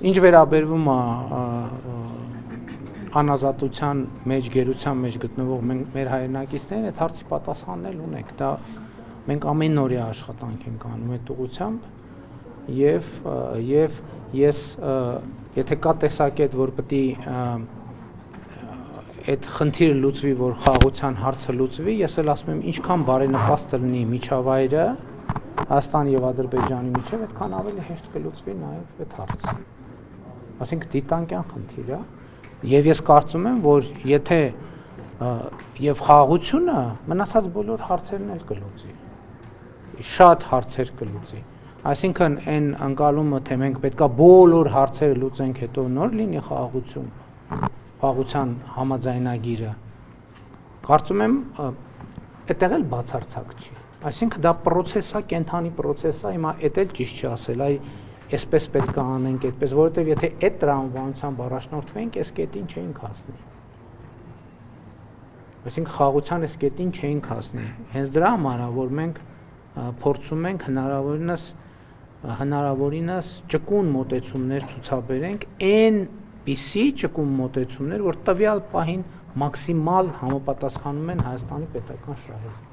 Ինչ վերաբերվում է անազատության մեջ, գերության մեջ գտնվող մեր հայրենակիցներին, այդ հարցի պատասխանն էլ ունենք, դա մենք ամեն օրյա աշխատանք ենք անում այդ ուղղությամբ եւ ես եթե կա տեսակետ, որ պետք է այդ խնդիրը լուծվի, որ խաղաղության հարցը լուծվի, ես էլ ասում եմ, ինչքան բարենպաստ լինի միջավայրը Հայաստանի եւ Ադրբեջանի միջեւ, այդքան ավելի հեշտ կլուծվի նաեւ այդ հարցը։ Այսինքն դիտանկյան խնդիր է, եւ ես կարծում եմ, որ եթե եւ խաղաղությունը մնացած բոլոր հարցերն էլ կլուծի։ Շատ հարցեր կլուծի։ Այսինքն այն անցալումը, թե մենք պետքա բոլոր հարցերը լուծենք, հետո նոր լինի խաղաղություն, խաղաղության համաձայնագիրը։ Կարծում եմ, այդտեղ էլ բացարձակ չի։ Այսինքն դա process է, կենթանի process է, հիմա էդ էլ ճիշտ չի ասել, այ այսպես պետք է անենք, այդպես, որովհետև եթե այդ տրամաբանությամբ առաջնորդվենք, այս կետին չէինք հասնի։ Այսինքն խաղաղության այս կետին չէինք հասնի։ Հենց դրա համար է, որ մենք փորձում ենք հնարավորինս ճկուն մոտեցումներ ցուցաբերենք, այնպիսի ճկուն մոտեցումներ, որ տվյալ պահին մաքսիմալ համապատասխանում են Հայաստանի պետական շահերին։